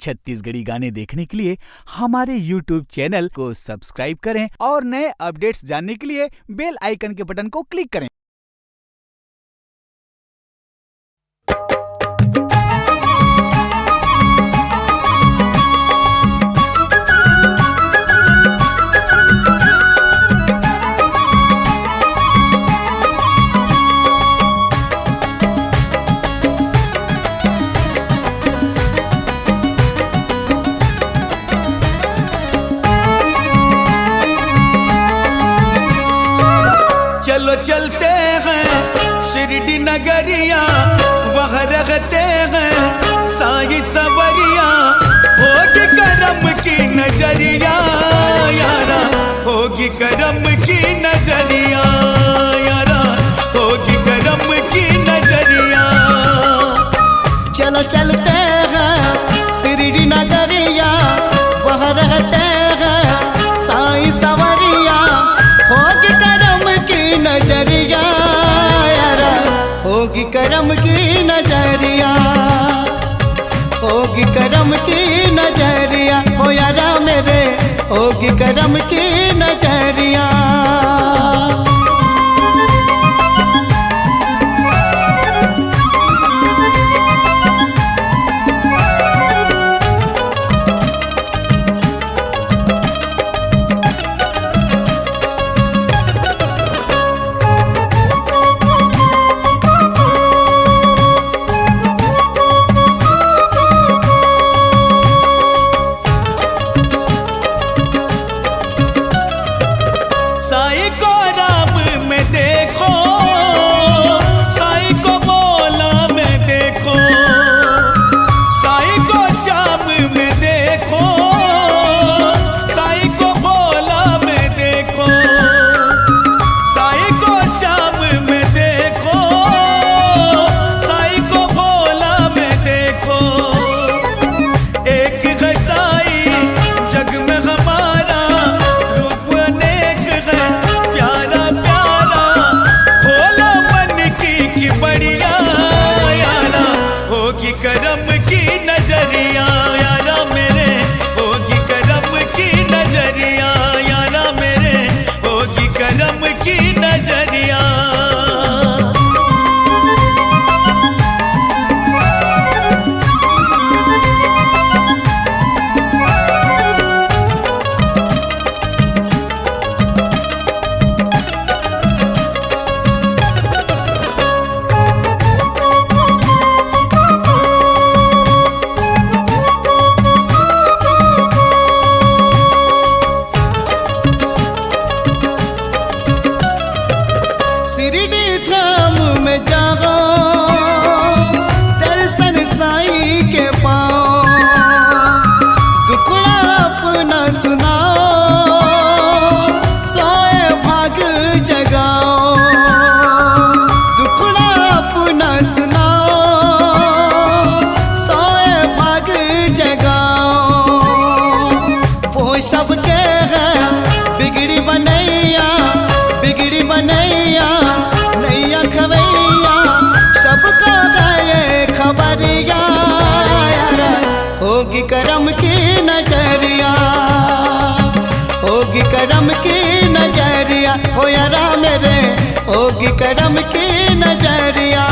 छत्तीसगढ़ी गाने देखने के लिए हमारे YouTube चैनल को सब्सक्राइब करें और नए अपडेट्स जानने के लिए बेल आइकन के बटन को क्लिक करें। चलो चलते हैं शिरडी नगरिया, वहाँ रहते हैं साईं सवरिया। होगी करम की नजरिया यारा, होगी करम की नजरिया यारा, होगी करम की नजरिया। चलो चलते हैं शिरडी नगरिया, वहाँ रहते हैं साईं सवरिया। होगी करम की नजरिया यारा, होगी करम की नजरिया, होगी करम की नजरिया। हो यारा मेरे होगी करम की नजरिया। साईं को राम में देखो, साईं को मौला में देखो, साईं को श्याम में देखो, साईं को भोला में देखो, साईं को श्याम में देखो, साईं को भोला में देखो। एक है साईं जग में हमारा, रूप अनेक है प्यारा प्यारा। खोलो मन की बढ़िया यारा, होगी करम की नजरिया यारा मेरे, होगी करम की नजरिया यारा मेरे, होगी करम की नजरिया। शिरडी धाम में जाओ, दर्शन साईं के पाओ। दुखड़ा अपना सुनाओ, सोए भाग जगाओ। दुखड़ा अपना सुनाओ, सोए भाग जगाओ। वो सबके हैं बिगड़ी बनैया, बिगड़ी बनैया नैया खवैया। सबका है ये खबरिया यारा, होगी करम की नजरिया, होगी करम की नजरिया। हो यारा मेरे होगी करम की नजरिया।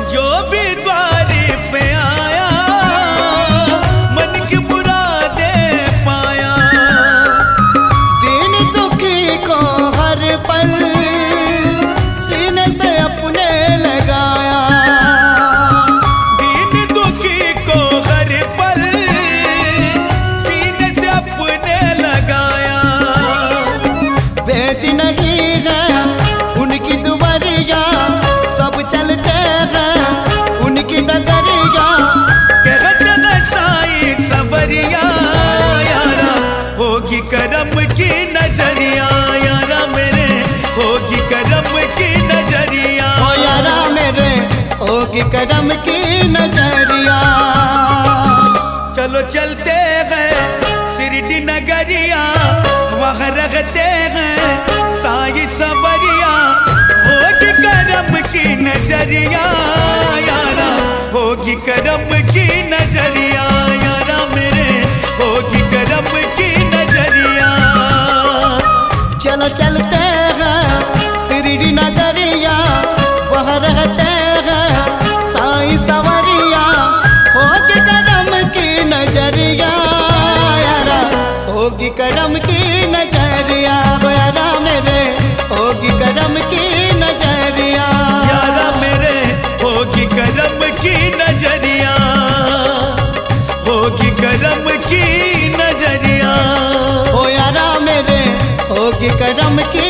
जो करम की नजरिया। चलो चलते गए शिरडी नगरिया, वहाँ रखते हैं साई सवरिया, होगी करम की नजरिया यारा, होगी करम की नजरिया यारा मेरे, होगी करम की नजरिया। चलो चलते हैं शिरडी नगरिया, वहाँ रहते हैं साई सवरिया, होगी करम की नजरिया यारा, होगी करम की नजरिया यारा मेरे, होगी करम की नजरिया यारा मेरे, होगी करम की नजरिया, होगी करम की नजरिया। ओ यारा मेरे, होगी करम की